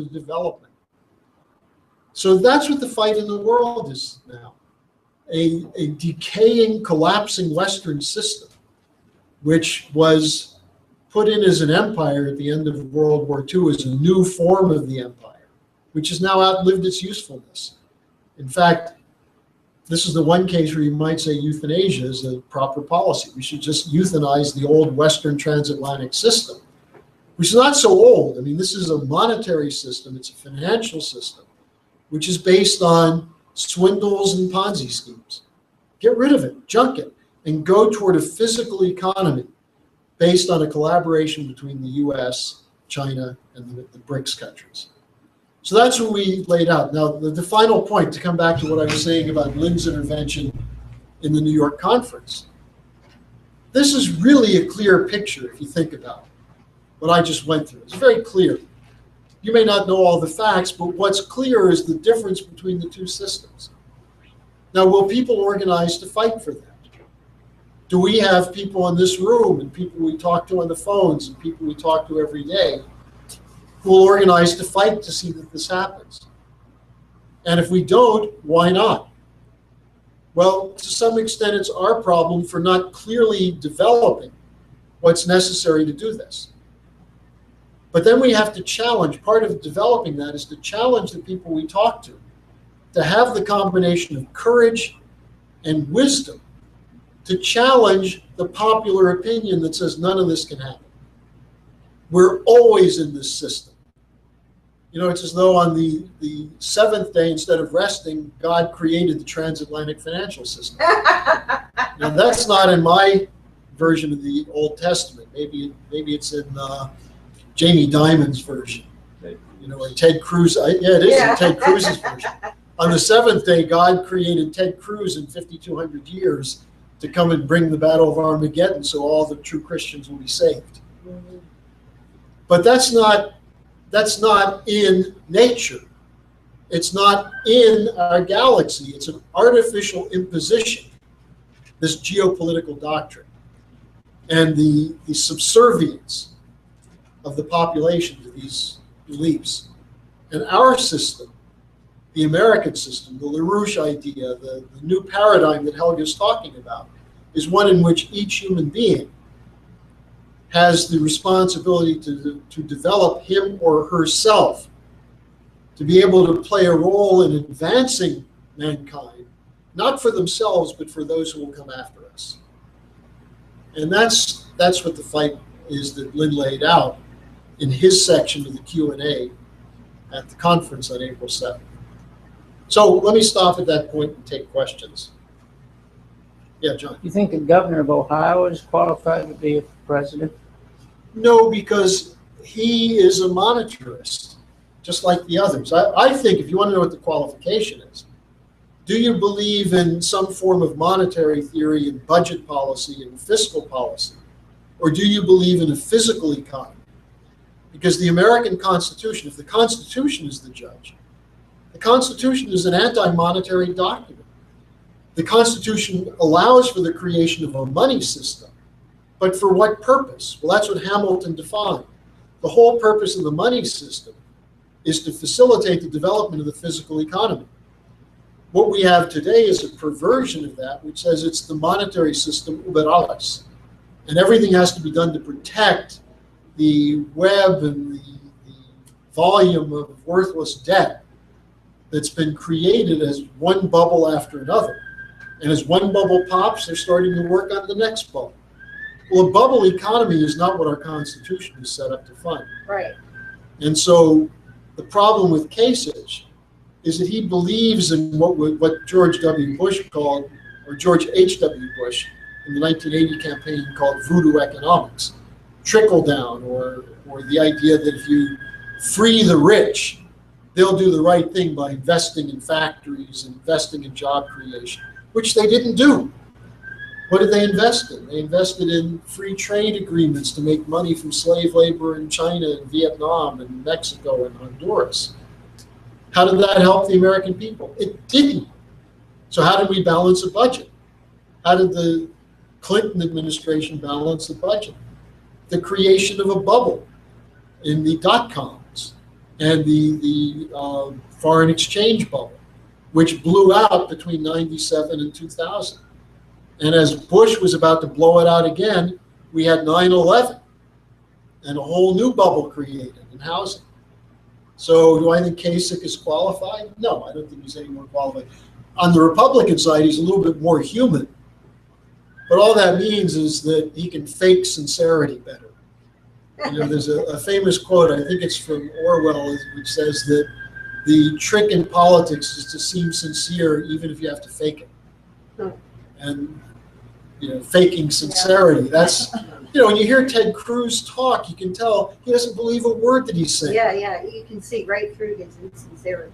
to development. So that's what the fight in the world is now. A decaying, collapsing Western system, which was put in as an empire at the end of World War II as a new form of the empire, which has now outlived its usefulness. In fact, this is the one case where you might say euthanasia is a proper policy. We should just euthanize the old Western transatlantic system, which is not so old. I mean, this is a monetary system, it's a financial system, which is based on swindles and Ponzi schemes. Get rid of it, junk it, and go toward a physical economy based on a collaboration between the US, China, and the BRICS countries. So that's what we laid out. Now, the final point, to come back to what I was saying about Lynn's intervention in the New York conference, this is really a clear picture if you think about what I just went through. It's very clear. You may not know all the facts, but what's clear is the difference between the two systems. Now, will people organize to fight for that? Do we have people in this room and people we talk to on the phones and people we talk to every day who will organize to fight to see that this happens? And if we don't, why not? Well, to some extent, it's our problem for not clearly developing what's necessary to do this. But then we have to challenge, part of developing that is to challenge the people we talk to have the combination of courage and wisdom to challenge the popular opinion that says none of this can happen. We're always in this system. You know, it's as though on the seventh day, instead of resting, God created the transatlantic financial system. Now, that's not in my version of the Old Testament. Maybe it's in Jamie Dimon's version, you know, or Ted Cruz. Yeah, it is in Ted Cruz's version. On the seventh day, God created Ted Cruz in 5,200 years to come and bring the Battle of Armageddon so all the true Christians will be saved. But that's not in nature. It's not in our galaxy. It's an artificial imposition, this geopolitical doctrine, and the subservience of the population to these beliefs. And our system, the American system, the LaRouche idea, the new paradigm that Helga's talking about, is one in which each human being has the responsibility to develop him or herself, to be able to play a role in advancing mankind, not for themselves, but for those who will come after us. And that's what the fight is that Lynn laid out in his section of the Q&A at the conference on April 7th. So let me stop at that point and take questions. Yeah, John. You think the governor of Ohio is qualified to be a president? No, because he is a monetarist, just like the others. I think if you want to know what the qualification is, do you believe in some form of monetary theory and budget policy and fiscal policy? Or do you believe in a physical economy? Because the American Constitution, if the Constitution is the judge, the Constitution is an anti-monetary document. The Constitution allows for the creation of a money system, but for what purpose? Well, that's what Hamilton defined. The whole purpose of the money system is to facilitate the development of the physical economy. What we have today is a perversion of that, which says it's the monetary system über alles. And everything has to be done to protect the web and the volume of worthless debt that's been created as one bubble after another. And as one bubble pops, they're starting to work on the next bubble. Well, a bubble economy is not what our Constitution is set up to fund. Right. And so the problem with Kasich is that he believes in what George W. Bush called, or George H.W. Bush in the 1980 campaign called voodoo economics, trickle down, or the idea that if you free the rich, they'll do the right thing by investing in factories, investing in job creation, which they didn't do. What did they invest in? They invested in free trade agreements to make money from slave labor in China and Vietnam and Mexico and Honduras. How did that help the American people? It didn't. So how did we balance a budget? How did the Clinton administration balance the budget? The creation of a bubble in the dot-coms and the foreign exchange bubble, which blew out between 97 and 2000. And as Bush was about to blow it out again, we had 9/11 and a whole new bubble created in housing. So do I think Kasich is qualified? No, I don't think he's any more qualified. On the Republican side, he's a little bit more human. But all that means is that he can fake sincerity better. You know, there's a famous quote, I think it's from Orwell, which says that the trick in politics is to seem sincere even if you have to fake it. And, you know, faking sincerity, that's, you know, when you hear Ted Cruz talk, you can tell he doesn't believe a word that he's saying. Yeah, you can see right through his insincerity.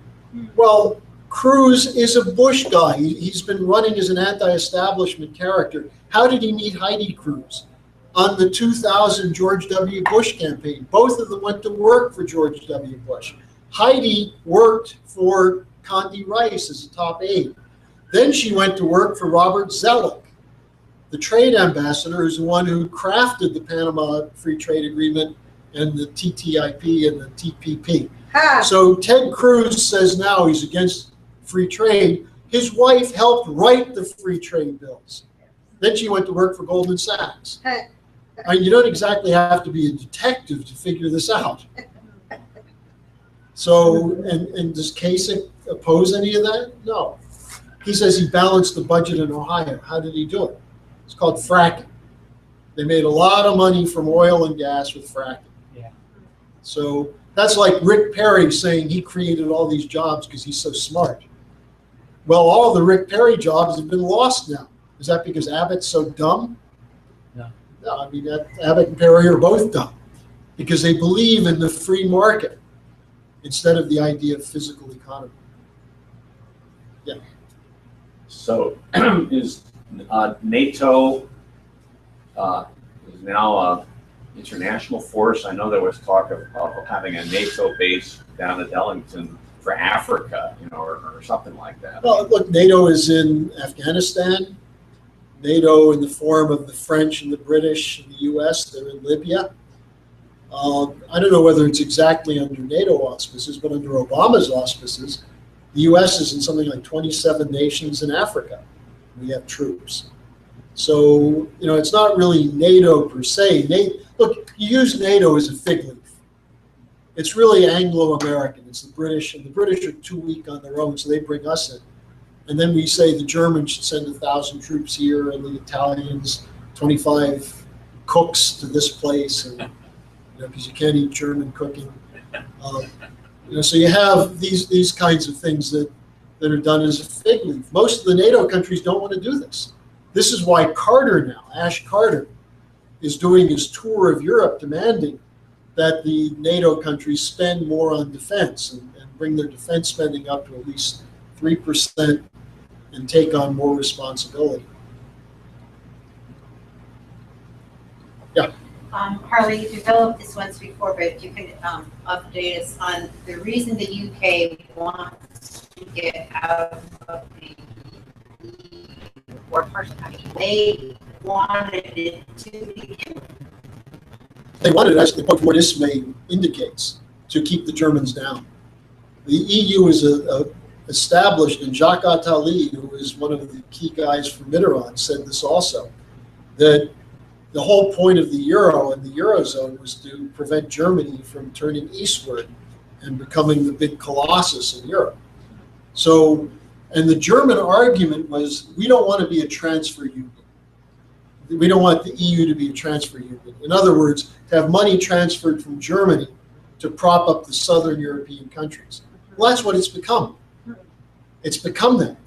Well, Cruz is a Bush guy. He's been running as an anti-establishment character. How did he meet Heidi Cruz? On the 2000 George W. Bush campaign. Both of them went to work for George W. Bush. Heidi worked for Condi Rice as a top aide. Then she went to work for Robert Zoellick, the trade ambassador, who's the one who crafted the Panama Free Trade Agreement and the TTIP and the TPP. So Ted Cruz says now he's against free trade. His wife helped write the free trade bills. Then she went to work for Goldman Sachs. I mean, you don't exactly have to be a detective to figure this out. So, and does Kasich oppose any of that? No. He says he balanced the budget in Ohio. How did he do it? It's called fracking. They made a lot of money from oil and gas with fracking. Yeah. So that's like Rick Perry saying he created all these jobs because he's so smart. Well, all the Rick Perry jobs have been lost now. Is that because Abbott's so dumb? No. No, I mean, Abbott and Perry are both dumb because they believe in the free market instead of the idea of physical economy. Yeah. So is NATO is now an international force? I know there was talk of having a NATO base down at Ellington for Africa, you know, or something like that. Well, look, NATO is in Afghanistan. NATO in the form of the French and the British and the US, they're in Libya. I don't know whether it's exactly under NATO auspices, but under Obama's auspices, the US is in something like 27 nations in Africa. We have troops. So, you know, it's not really NATO per se. Look, you use NATO as a fig leaf. It's really Anglo-American. It's the British, and the British are too weak on their own, so they bring us in. And then we say the Germans should send 1,000 troops here, and the Italians 25 cooks to this place, and you know, because you can't eat German cooking. You know, so you have these kinds of things that are done as a fig leaf. Most of the NATO countries don't want to do this. This is why Carter now, Ash Carter, is doing his tour of Europe, demanding that the NATO countries spend more on defense and bring their defense spending up to at least 3% and take on more responsibility. Yeah. Harley, you developed this once before, but if you could update us on the reason the UK wants to get out of the war person. I mean, they wanted it to begin. They wanted, as what this may indicates, to keep the Germans down. The EU is established, and Jacques Attali, who is one of the key guys for Mitterrand, said this also, that the whole point of the euro and the eurozone was to prevent Germany from turning eastward and becoming the big colossus in Europe. So, and the German argument was, we don't want to be a transfer union. We don't want the EU to be a transfer union. In other words, to have money transferred from Germany to prop up the southern European countries. Well, that's what it's become. It's become that.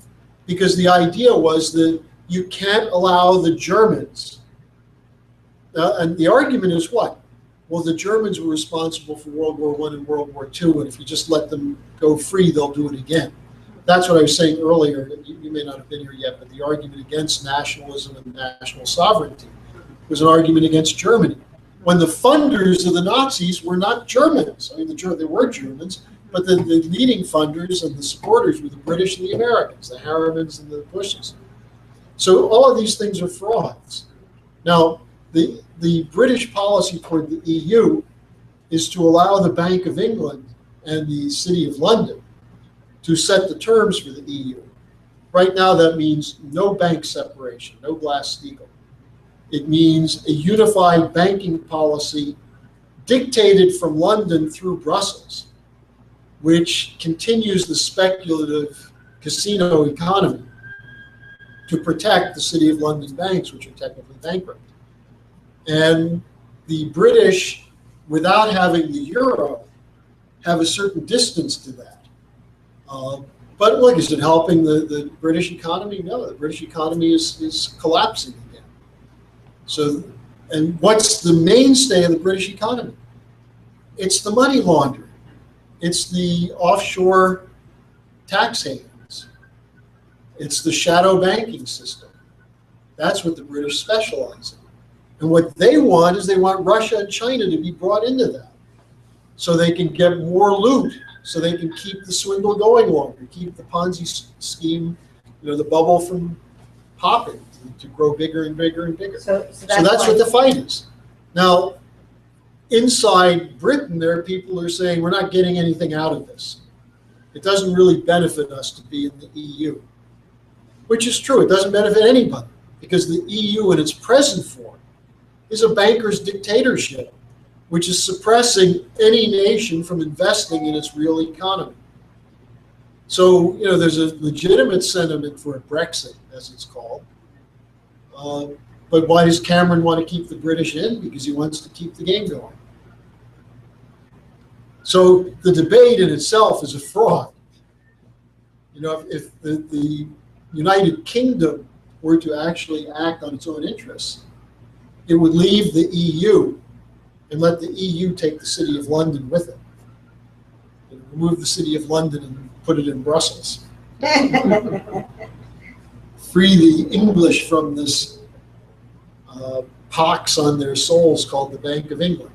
Because the idea was that you can't allow the Germans, and the argument is what? Well, the Germans were responsible for World War I and World War II, and if you just let them go free, they'll do it again. That's what I was saying earlier. You may not have been here yet, but the argument against nationalism and national sovereignty was an argument against Germany. When the funders of the Nazis were not Germans. I mean, they were Germans, but the leading funders and the supporters were the British and the Americans, the Harrimans and the Bushes. So all of these things are frauds. Now, the British policy toward the EU is to allow the Bank of England and the City of London to set the terms for the EU. Right now, that means no bank separation, no Glass-Steagall. It means a unified banking policy dictated from London through Brussels, which continues the speculative casino economy to protect the City of London banks, which are technically bankrupt. And the British, without having the euro, have a certain distance to that. But look, is it helping the British economy? No, the British economy is collapsing again. So, and what's the mainstay of the British economy? It's the money laundering. It's the offshore tax havens. It's the shadow banking system. That's what the British specialize in. And what they want is they want Russia and China to be brought into that so they can get more loot, so they can keep the swindle going longer, keep the Ponzi scheme, the bubble from popping, to grow bigger and bigger and bigger. So that's what the fight is. Now, inside Britain, there are people who are saying we're not getting anything out of this. It doesn't really benefit us to be in the EU, which is true. It doesn't benefit anybody because the EU in its present form is a banker's dictatorship, which is suppressing any nation from investing in its real economy. So, there's a legitimate sentiment for a Brexit, as it's called. But why does Cameron want to keep the British in? Because he wants to keep the game going. So the debate in itself is a fraud. If the United Kingdom were to actually act on its own interests, it would leave the EU and let the EU take the City of London with it. Remove the City of London and put it in Brussels. Free the English from this pox on their souls called the Bank of England.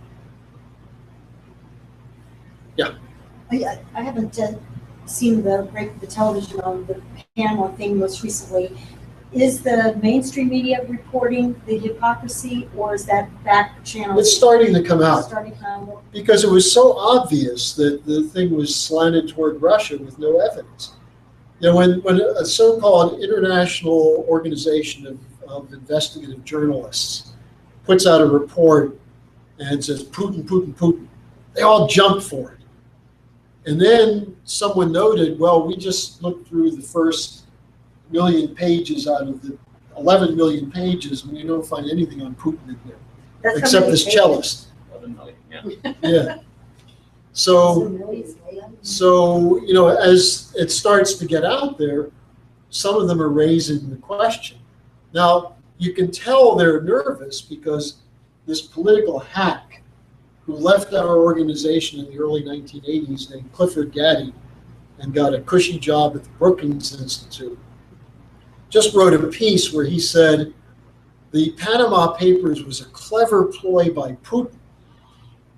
Yeah. I haven't seen the television on the Panama thing most recently. Is the mainstream media reporting the hypocrisy, or is that back channel? It's starting to come out Starting to come out. because it was so obvious that the thing was slanted toward Russia with no evidence. When a so-called international organization of investigative journalists puts out a report and says Putin, Putin, Putin, they all jump for it. And then someone noted, well, we just looked through the first million pages out of the 11 million pages, and we don't find anything on Putin in there, That's how except many this pages. cellist. 11 million, yeah. Yeah. So, as it starts to get out there, some of them are raising the question. Now, you can tell they're nervous because this political hack who left our organization in the early 1980s named Clifford Gaddy and got a cushy job at the Brookings Institute, just wrote a piece where he said the Panama Papers was a clever ploy by Putin.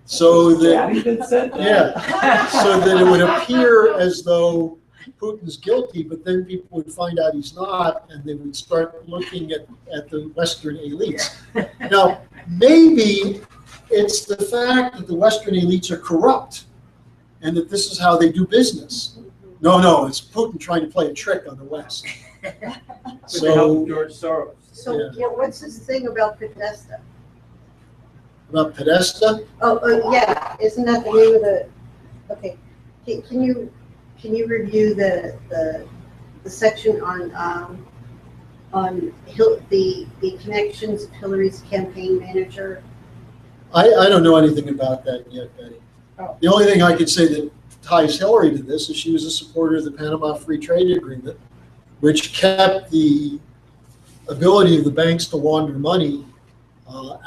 So that, so that it would appear as though Putin's guilty, but then people would find out he's not, and they would start looking at the Western elites. Now, maybe it's the fact that the Western elites are corrupt, and that this is how they do business. No, it's Putin trying to play a trick on the West. So, George Soros. So, what's this thing about Podesta? about Podesta, Yeah, isn't that the name of the, okay. Can you review the section on the connections of Hillary's campaign manager? I don't know anything about that yet, Betty. Oh. The only thing I could say that ties Hillary to this is she was a supporter of the Panama Free Trade Agreement, which kept the ability of the banks to launder money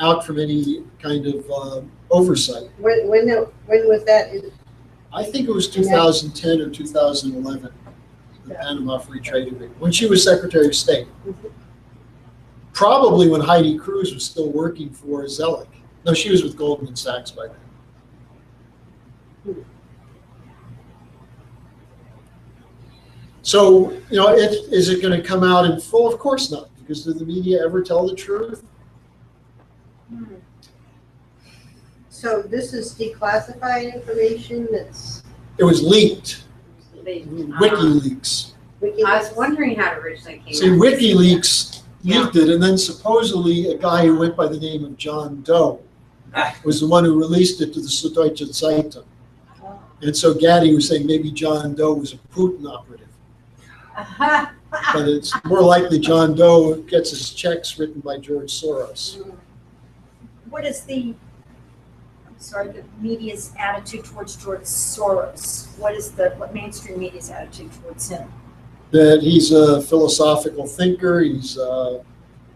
out from any kind of oversight. When was that? I think it was 2010 or 2011, the Panama Free Trade Agreement, when she was Secretary of State. Probably when Heidi Cruz was still working for Zellick. No, she was with Goldman Sachs by then. So, is it going to come out in full? Of course not, because did the media ever tell the truth? So this is declassified information that's It was leaked, They- WikiLeaks. I was wondering how it originally came. See, out. WikiLeaks leaked it, and then supposedly a guy who went by the name of John Doe was the one who released it to the Süddeutsche Zeitung. And so Gaddy was saying maybe John Doe was a Putin operative. But it's more likely John Doe gets his checks written by George Soros. What is the media's attitude towards George Soros? What mainstream media's attitude towards him? That he's a philosophical thinker, he's a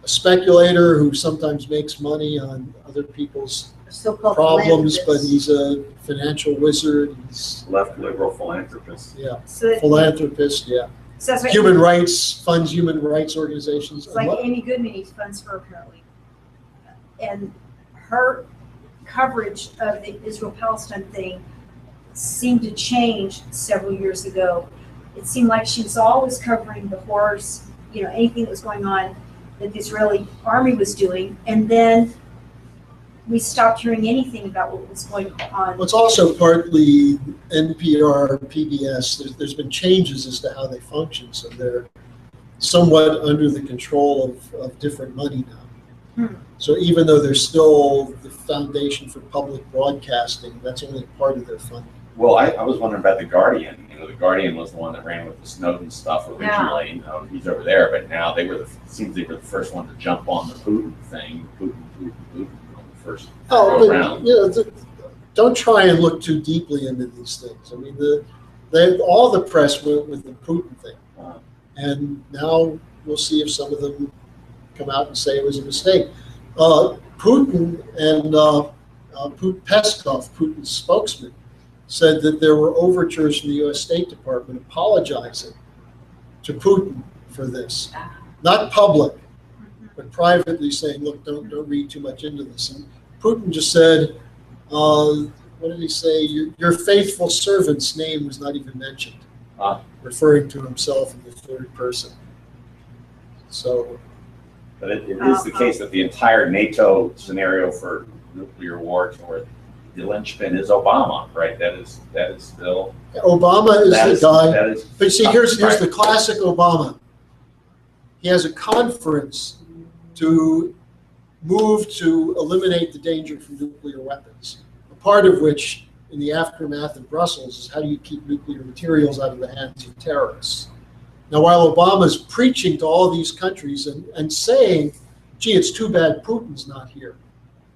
speculator who sometimes makes money on other people's So-called problems, but philanthropist. he's a financial wizard, he's, Left liberal philanthropist. yeah, So, philanthropist, yeah. so that's what, Human rights, funds human rights organizations. it's like Amy Goodman, he funds her apparently. And her coverage of the Israel-Palestine thing seemed to change several years ago. It seemed like she was always covering the horrors, anything that was going on that the Israeli army was doing. And then we stopped hearing anything about what was going on. Well, it's also partly NPR, PBS. There's been changes as to how they function, so they're somewhat under the control of different money now. So even though they're still the foundation for public broadcasting, that's only part of their funding. Well, I was wondering about The Guardian. The Guardian was the one that ran with the Snowden stuff originally. He's over there, but now they were seems they were the first one to jump on the Putin thing. Putin on the first go around. Don't try and look too deeply into these things. I mean, all the press went with the Putin thing, and now we'll see if some of them come out and say it was a mistake. Putin and Peskov, Putin's spokesman, said that there were overtures from the U.S. State Department apologizing to Putin for this. Not public, but privately saying, look, don't read too much into this. And Putin just said, what did he say? Your faithful servant's name was not even mentioned, referring to himself in the third person. So. But it is the case that the entire NATO scenario for nuclear war toward the linchpin is Obama, right? That is still. Obama is the guy. But see, here's right. the classic Obama. He has a conference to move to eliminate the danger from nuclear weapons. A part of which, in the aftermath of Brussels, is how do you keep nuclear materials out of the hands of terrorists? Now, while Obama's preaching to all these countries and saying, gee, it's too bad Putin's not here.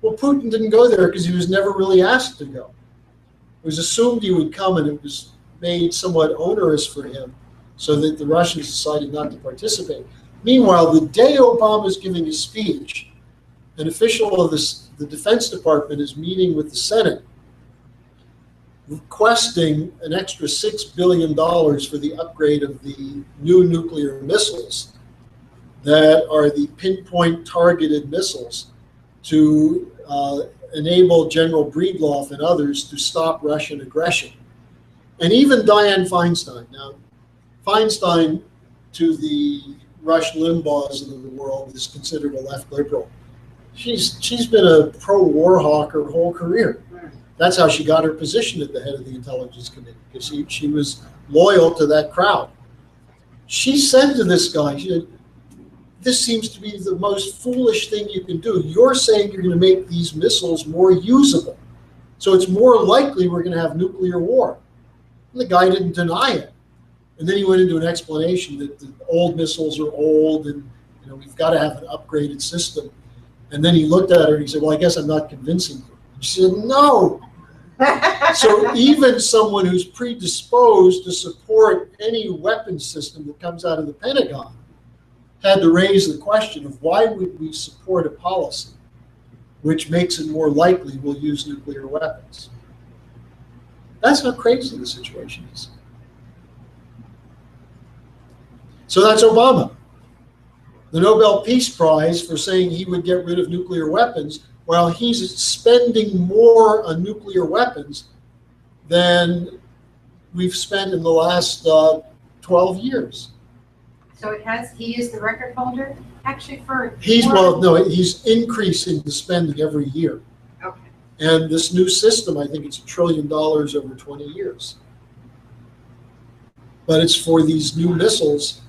Well, Putin didn't go there because he was never really asked to go. It was assumed he would come, and it was made somewhat onerous for him so that the Russians decided not to participate. Meanwhile, the day Obama's giving his speech, an official of the Defense Department is meeting with the Senate, requesting an extra $6 billion for the upgrade of the new nuclear missiles that are the pinpoint targeted missiles to enable General Breedlove and others to stop Russian aggression. And even Dianne Feinstein. Now, Feinstein, to the Rush Limbaughs of the world, is considered a left liberal. She's been a pro-war hawk her whole career. That's how she got her position at the head of the Intelligence Committee, because she was loyal to that crowd. She said to this guy, she said, this seems to be the most foolish thing you can do. You're saying you're going to make these missiles more usable. So it's more likely we're going to have nuclear war. And the guy didn't deny it. And then he went into an explanation that the old missiles are old and we've got to have an upgraded system. And then he looked at her and he said, well, I guess I'm not convincing you. And she said, no. So even someone who's predisposed to support any weapons system that comes out of the Pentagon had to raise the question of why would we support a policy which makes it more likely we'll use nuclear weapons. That's how crazy the situation is. So that's Obama. The Nobel Peace Prize for saying he would get rid of nuclear weapons while he's spending more on nuclear weapons than we've spent in the last 12 years. So he is the record holder, actually, for. He's increasing the spending every year. Okay. And this new system, I think it's $1 trillion over 20 years. but it's for these new missiles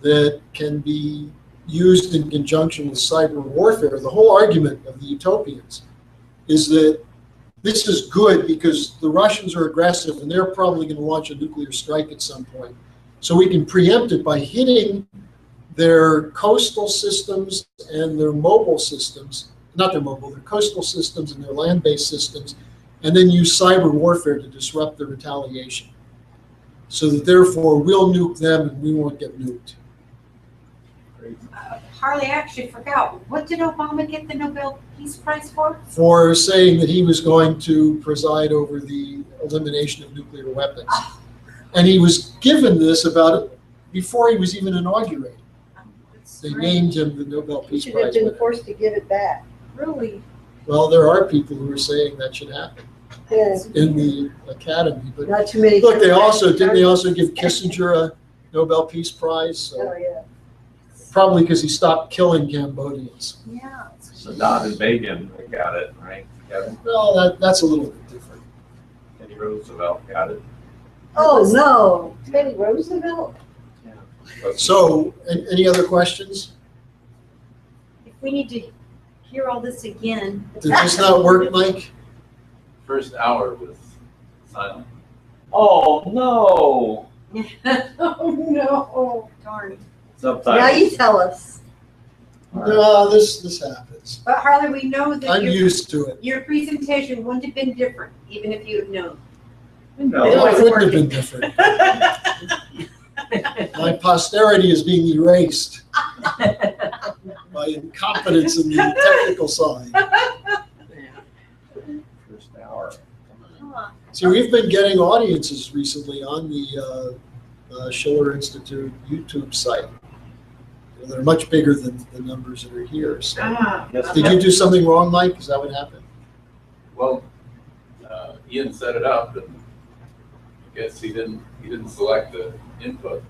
that can be used in conjunction with cyber warfare. The whole argument of the utopians is that this is good because the Russians are aggressive and they're probably going to launch a nuclear strike at some point. So we can preempt it by hitting their coastal systems and their mobile systems, not their mobile, their coastal systems and their land-based systems, and then use cyber warfare to disrupt their retaliation. So that therefore we'll nuke them and we won't get nuked. Harley, I actually forgot, what did Obama get the Nobel Peace Prize for? For saying that he was going to preside over the elimination of nuclear weapons. And he was given this about it before he was even inaugurated. They named him the Nobel He Peace should have Prize been winner. forced to give it back. Really? Well, there are people who are saying that should happen Yeah, in the academy. But not too many. look, didn't they also give Kissinger a Nobel Peace Prize? So Oh, yeah. probably because he stopped killing Cambodians. Yeah. Saddam and Begin, they got it, right? Kevin? Well, that's a little bit different. Teddy Roosevelt got it. Oh, no. Teddy Roosevelt? So, any other questions? If we need to hear all this again. Did this not work, Mike? First hour was silent. Oh, no. Oh, no. Darn. Now Sometimes. you tell us. No, this happens. But Harley, we know that I'm your, used to it. your presentation wouldn't have been different, even if you had known. No, No. it wouldn't have been different. My posterity is being erased by incompetence in the technical side. First hour. Huh. See, we've been getting audiences recently on the Schiller Institute YouTube site. They're much bigger than the numbers that are here. So. Yes, Did you do something wrong, Mike? Is that what happened? Well, Ian set it up, and I guess he didn't select the input.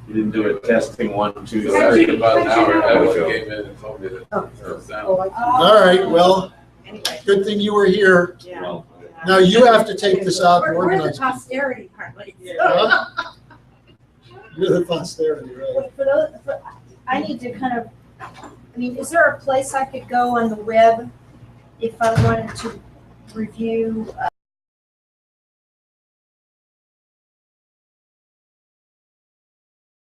You didn't do it testing 1, 2, So after 3. about an How'd you hour, know? Evan came in and told me that it sounded. Oh, I All right. Well, Anyway. good thing you were here. Yeah. Well, Now you have to take this out and We're the organize. people. posterity, Harley. Huh? You're the posterity, right? But I need to kind of, I mean, is there a place I could go on the web if I wanted to review